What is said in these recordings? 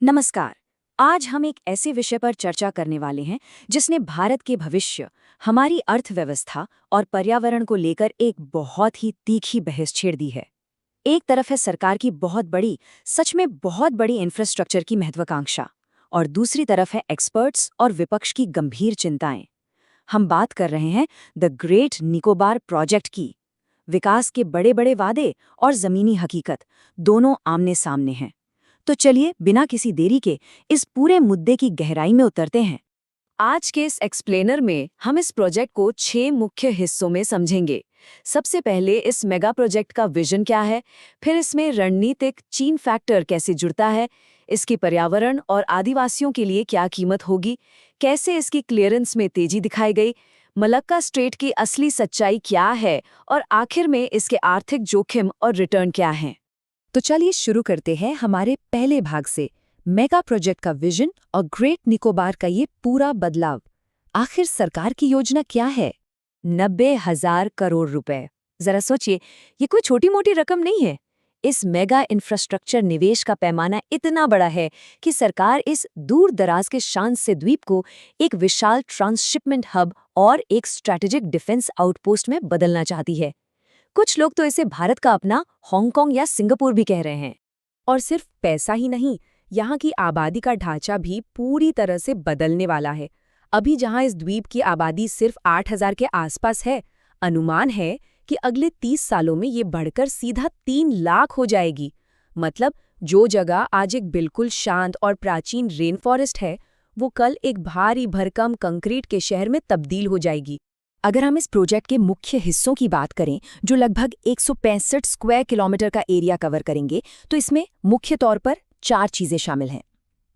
नमस्कार। आज हम एक ऐसे विषय पर चर्चा करने वाले हैं जिसने भारत के भविष्य, हमारी अर्थव्यवस्था और पर्यावरण को लेकर एक बहुत ही तीखी बहस छेड़ दी है। एक तरफ है सरकार की बहुत बड़ी, सच में बहुत बड़ी इंफ्रास्ट्रक्चर की महत्वाकांक्षा, और दूसरी तरफ है एक्सपर्ट्स और विपक्ष की गंभीर चिंताएं। हम बात कर रहे हैं द ग्रेट निकोबार प्रोजेक्ट की। विकास के बड़े बड़े वादे और जमीनी हकीकत दोनों आमने सामने हैं। तो चलिए बिना किसी देरी के इस पूरे मुद्दे की गहराई में उतरते हैं। आज के इस एक्सप्लेनर में हम इस प्रोजेक्ट को 6 मुख्य हिस्सों में समझेंगे। सबसे पहले इस मेगा प्रोजेक्ट का विजन क्या है, फिर इसमें रणनीतिक चीन फैक्टर कैसे जुड़ता है, इसकी पर्यावरण और आदिवासियों के लिए क्या कीमत होगी, कैसे इसकी क्लियरेंस में तेजी दिखाई गई, मलक्का स्ट्रेट की असली सच्चाई क्या है और आखिर में इसके आर्थिक जोखिम और रिटर्न क्या हैं। तो चलिए शुरू करते हैं हमारे पहले भाग से, मेगा प्रोजेक्ट का विजन और ग्रेट निकोबार का ये पूरा बदलाव। आखिर सरकार की योजना क्या है? 90,000 करोड़ रुपए। जरा सोचिए, ये कोई छोटी मोटी रकम नहीं है। इस मेगा इंफ्रास्ट्रक्चर निवेश का पैमाना इतना बड़ा है कि सरकार इस दूर दराज के शांत से द्वीप को एक विशाल ट्रांसशिपमेंट हब और एक स्ट्रैटेजिक डिफेंस आउटपोस्ट में बदलना चाहती है। कुछ लोग तो इसे भारत का अपना हांगकांग या सिंगापुर भी कह रहे हैं। और सिर्फ पैसा ही नहीं, यहाँ की आबादी का ढांचा भी पूरी तरह से बदलने वाला है। अभी जहाँ इस द्वीप की आबादी सिर्फ 8,000 के आसपास है, अनुमान है कि अगले 30 सालों में ये बढ़कर सीधा 3 लाख हो जाएगी। मतलब जो जगह आज एक बिल्कुल शांत और प्राचीन रेन फॉरेस्ट है, वो कल एक भारी भरकम कंक्रीट के शहर में तब्दील हो जाएगी। अगर हम इस प्रोजेक्ट के मुख्य हिस्सों की बात करें, जो लगभग 165 स्क्वायर किलोमीटर का एरिया कवर करेंगे, तो इसमें मुख्य तौर पर 4 चीजें शामिल हैं।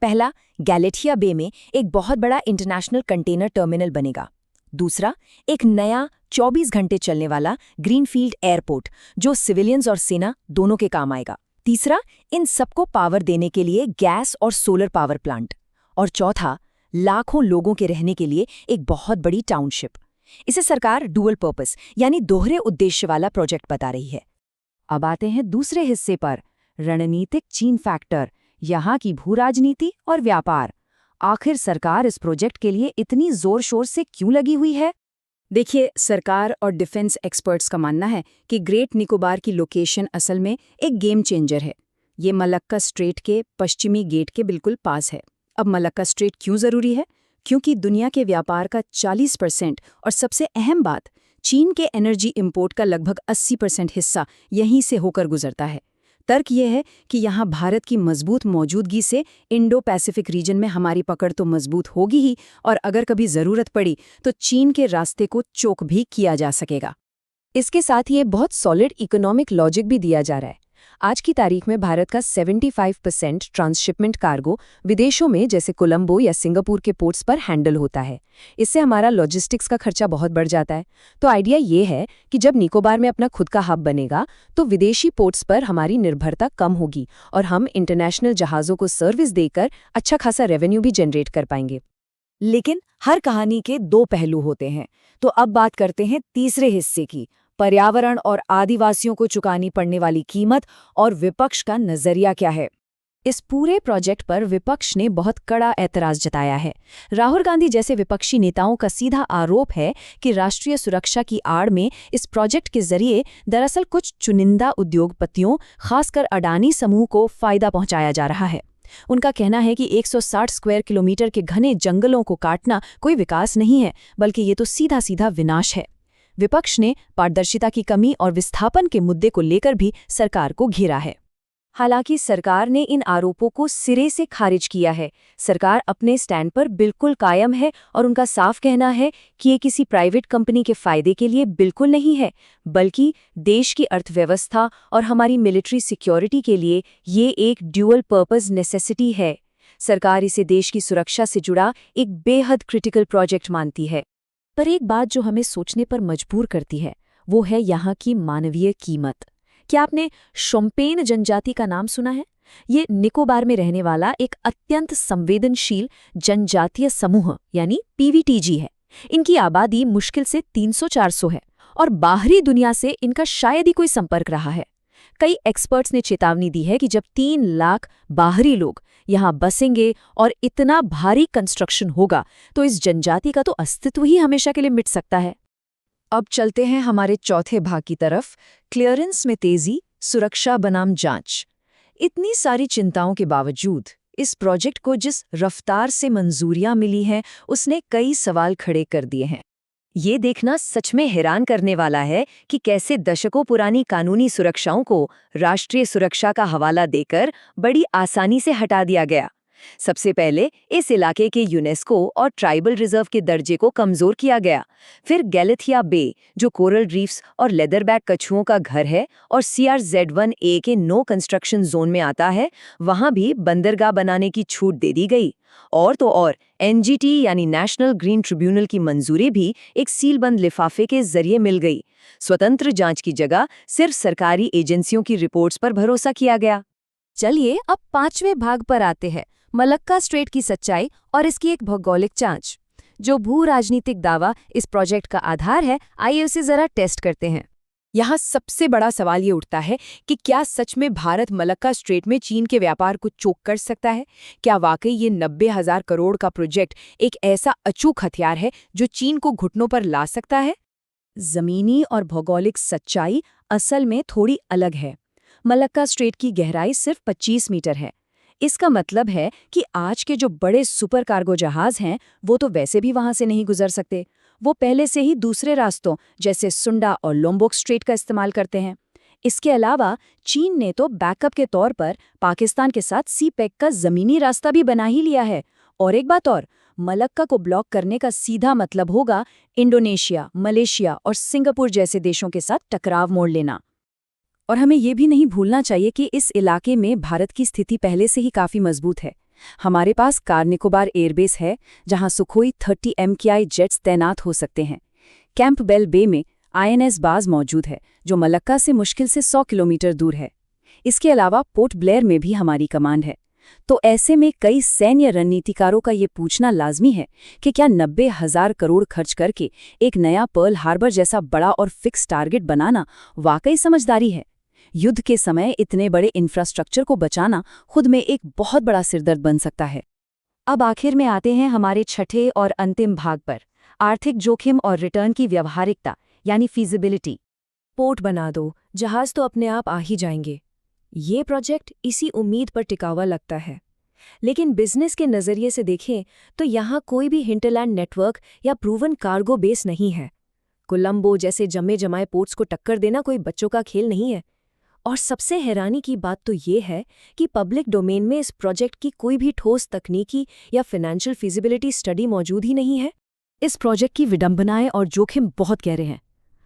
पहला, गैलेथिया बे में एक बहुत बड़ा इंटरनेशनल कंटेनर टर्मिनल बनेगा। दूसरा, एक नया 24 घंटे चलने वाला ग्रीनफील्ड एयरपोर्ट, जो सिविलियंस और सेना दोनों के काम आएगा। तीसरा, इन सबको पावर देने के लिए गैस और सोलर पावर प्लांट। और चौथा, लाखों लोगों के रहने के लिए एक बहुत बड़ी टाउनशिप। इसे सरकार डुअल पर्पस यानी दोहरे उद्देश्य वाला प्रोजेक्ट बता रही है। अब आते हैं दूसरे हिस्से पर, रणनीतिक चीन फैक्टर, यहाँ की भूराजनीति और व्यापार। आखिर सरकार इस प्रोजेक्ट के लिए इतनी जोर शोर से क्यों लगी हुई है? देखिए, सरकार और डिफेंस एक्सपर्ट्स का मानना है कि ग्रेट निकोबार की लोकेशन असल में एक गेम चेंजर है। ये मलक्का स्ट्रेट के पश्चिमी गेट के बिल्कुल पास है। अब मलक्का स्ट्रेट क्यों जरूरी है? क्योंकि दुनिया के व्यापार का 40% और सबसे अहम बात, चीन के एनर्जी इंपोर्ट का लगभग 80% हिस्सा यहीं से होकर गुजरता है। तर्क यह है कि यहाँ भारत की मजबूत मौजूदगी से इंडो पैसिफिक रीजन में हमारी पकड़ तो मजबूत होगी ही, और अगर कभी जरूरत पड़ी तो चीन के रास्ते को चोक भी किया जा सकेगा। इसके साथ ही बहुत सॉलिड इकोनॉमिक लॉजिक भी दिया जा रहा है। आज की तारीख में भारत का 75% ट्रांसशिपमेंट कार्गो विदेशों में जैसे कोलंबो या सिंगापुर के पोर्ट्स पर हैंडल होता है। इससे हमारा लॉजिस्टिक्स का खर्चा बहुत बढ़ जाता है। तो आइडिया ये है कि जब निकोबार में अपना खुद का हब बनेगा, तो विदेशी पोर्ट्स पर हमारी निर्भरता कम होगी और हम इंटरनेशनल जहाज़ों को सर्विस देकर अच्छा खासा रेवेन्यू भी जनरेट कर पाएंगे। लेकिन हर कहानी के 2 पहलू होते हैं। तो अब बात करते हैं तीसरे हिस्से की, पर्यावरण और आदिवासियों को चुकानी पड़ने वाली कीमत और विपक्ष का नजरिया क्या है। इस पूरे प्रोजेक्ट पर विपक्ष ने बहुत कड़ा ऐतराज जताया है। राहुल गांधी जैसे विपक्षी नेताओं का सीधा आरोप है कि राष्ट्रीय सुरक्षा की आड़ में इस प्रोजेक्ट के जरिए दरअसल कुछ चुनिंदा उद्योगपतियों, खासकर अडानी समूह को फायदा पहुंचाया जा रहा है। उनका कहना है कि 160 स्क्वायर किलोमीटर के घने जंगलों को काटना कोई विकास नहीं है, बल्कि ये तो सीधा सीधा विनाश है। विपक्ष ने पारदर्शिता की कमी और विस्थापन के मुद्दे को लेकर भी सरकार को घेरा है। हालांकि सरकार ने इन आरोपों को सिरे से खारिज किया है। सरकार अपने स्टैंड पर बिल्कुल कायम है और उनका साफ कहना है कि ये किसी प्राइवेट कंपनी के फायदे के लिए बिल्कुल नहीं है, बल्कि देश की अर्थव्यवस्था और हमारी मिलिट्री सिक्योरिटी के लिए ये एक ड्यूअल पर्पस नेसेसिटी है। सरकार इसे देश की सुरक्षा से जुड़ा एक बेहद क्रिटिकल प्रोजेक्ट मानती है। पर एक बात जो हमें सोचने पर मजबूर करती है, वो है यहाँ की मानवीय कीमत। क्या आपने शोम्पेन जनजाति का नाम सुना है? ये निकोबार में रहने वाला एक अत्यंत संवेदनशील जनजातीय समूह यानी पीवीटीजी है। इनकी आबादी मुश्किल से 300-400 है और बाहरी दुनिया से इनका शायद ही कोई संपर्क रहा है। कई एक्सपर्ट्स ने चेतावनी दी है कि जब 3 लाख बाहरी लोग यहाँ बसेंगे और इतना भारी कंस्ट्रक्शन होगा तो इस जनजाति का तो अस्तित्व ही हमेशा के लिए मिट सकता है। अब चलते हैं हमारे चौथे भाग की तरफ, क्लियरेंस में तेजी, सुरक्षा बनाम जांच। इतनी सारी चिंताओं के बावजूद इस प्रोजेक्ट को जिस रफ्तार से मंजूरियां मिली हैं उसने कई सवाल खड़े कर दिए हैं। ये देखना सच में हैरान करने वाला है कि कैसे दशकों पुरानी कानूनी सुरक्षाओं को राष्ट्रीय सुरक्षा का हवाला देकर बड़ी आसानी से हटा दिया गया। सबसे पहले इस इलाके के यूनेस्को और ट्राइबल रिजर्व के दर्जे को कमजोर किया गया। फिर गैलेथिया बे, जो कोरल रीफ्स और लेदरबैक कछुओं का घर है और CRZ1A के नो कंस्ट्रक्शन जोन में आता है, वहां भी बंदरगाह बनाने की छूट दे दी गई। और तो और NGT यानी नेशनल ग्रीन ट्रिब्यूनल की मंजूरी भी एक सीलबंद लिफाफे के जरिए मिल गई। स्वतंत्र जांच की जगह सिर्फ सरकारी एजेंसियों की रिपोर्ट्स पर भरोसा किया गया। चलिए अब 5वें भाग पर आते हैं, मलक्का स्ट्रेट की सच्चाई और इसकी एक भौगोलिक जांच। जो भू राजनीतिक दावा इस प्रोजेक्ट का आधार है, आइए उसे जरा टेस्ट करते हैं। यहाँ सबसे बड़ा सवाल ये उठता है कि क्या सच में भारत मलक्का स्ट्रेट में चीन के व्यापार को चोक कर सकता है? क्या वाकई ये 90,000 करोड़ का प्रोजेक्ट एक ऐसा अचूक हथियार है जो चीन को घुटनों पर ला सकता है? जमीनी और भौगोलिक सच्चाई असल में थोड़ी अलग है। मलक्का स्ट्रेट की गहराई सिर्फ 25 मीटर है। इसका मतलब है कि आज के जो बड़े सुपर कार्गो जहाज हैं वो तो वैसे भी वहां से नहीं गुजर सकते। वो पहले से ही दूसरे रास्तों जैसे सुंडा और लोम्बोक स्ट्रेट का इस्तेमाल करते हैं। इसके अलावा चीन ने तो बैकअप के तौर पर पाकिस्तान के साथ सी-पैक का जमीनी रास्ता भी बना ही लिया है। और एक बात और, मलक्का को ब्लॉक करने का सीधा मतलब होगा इंडोनेशिया, मलेशिया और सिंगापुर जैसे देशों के साथ टकराव मोड़ लेना। और हमें ये भी नहीं भूलना चाहिए कि इस इलाके में भारत की स्थिति पहले से ही काफ़ी मजबूत है। हमारे पास कार निकोबार एयरबेस है जहां सुखोई 30 MKI जेट्स तैनात हो सकते हैं। कैंपबेल बे में INS बाज मौजूद है जो मलक्का से मुश्किल से 100 किलोमीटर दूर है। इसके अलावा पोर्ट ब्लेयर में भी हमारी कमांड है। तो ऐसे में कई सैन्य रणनीतिकारों का ये पूछना लाजमी है कि क्या 90,000 करोड़ खर्च करके एक नया पर्ल हार्बर जैसा बड़ा और फिक्स टारगेट बनाना वाकई समझदारी है? युद्ध के समय इतने बड़े इंफ्रास्ट्रक्चर को बचाना खुद में एक बहुत बड़ा सिरदर्द बन सकता है। अब आखिर में आते हैं हमारे छठे और अंतिम भाग पर, आर्थिक जोखिम और रिटर्न की व्यावहारिकता यानी फीजिबिलिटी। पोर्ट बना दो, जहाज तो अपने आप आ ही जाएंगे। ये प्रोजेक्ट इसी उम्मीद पर टिका हुआ लगता है। लेकिन बिजनेस के नज़रिए से देखें तो यहाँ कोई भी हिंटरलैंड नेटवर्क या प्रूवन कार्गो बेस नहीं है। कोलंबो जैसे जमे जमाए पोर्ट्स को टक्कर देना कोई बच्चों का खेल नहीं है। और सबसे हैरानी की बात तो ये है कि पब्लिक डोमेन में इस प्रोजेक्ट की कोई भी ठोस तकनीकी या फाइनेंशियल फिजिबिलिटी स्टडी मौजूद ही नहीं है। इस प्रोजेक्ट की विडंबनाएं और जोखिम बहुत गहरे हैं।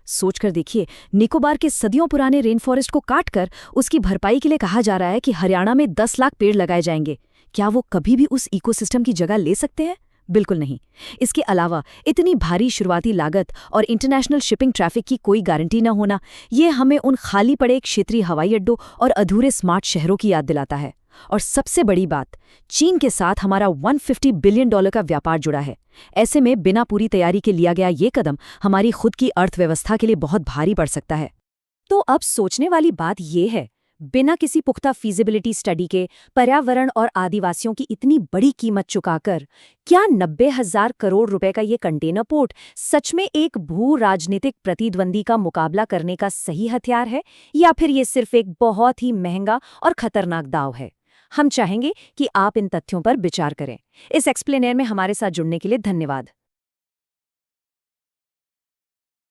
सोचकर देखिए, निकोबार के सदियों पुराने रेन फॉरेस्ट को काटकर उसकी भरपाई के लिए कहा जा रहा है कि हरियाणा में 10 लाख पेड़ लगाए जाएंगे। क्या वो कभी भी उस इकोसिस्टम की जगह ले सकते हैं? बिल्कुल नहीं। इसके अलावा इतनी भारी शुरुआती लागत और इंटरनेशनल शिपिंग ट्रैफिक की कोई गारंटी न होना, ये हमें उन खाली पड़े क्षेत्रीय हवाई अड्डों और अधूरे स्मार्ट शहरों की याद दिलाता है। और सबसे बड़ी बात, चीन के साथ हमारा $150 बिलियन का व्यापार जुड़ा है। ऐसे में बिना पूरी तैयारी के लिया गया ये कदम हमारी खुद की अर्थव्यवस्था के लिए बहुत भारी पड़ सकता है। तो अब सोचने वाली बात ये है, बिना किसी पुख्ता फीजिबिलिटी स्टडी के पर्यावरण और आदिवासियों की इतनी बड़ी कीमत चुकाकर क्या 90,000 करोड़ रुपए का ये कंटेनर पोर्ट सच में एक भू राजनीतिक प्रतिद्वंदी का मुकाबला करने का सही हथियार है, या फिर ये सिर्फ एक बहुत ही महंगा और खतरनाक दांव है? हम चाहेंगे कि आप इन तथ्यों पर विचार करें। इस एक्सप्लेनर में हमारे साथ जुड़ने के लिए धन्यवाद।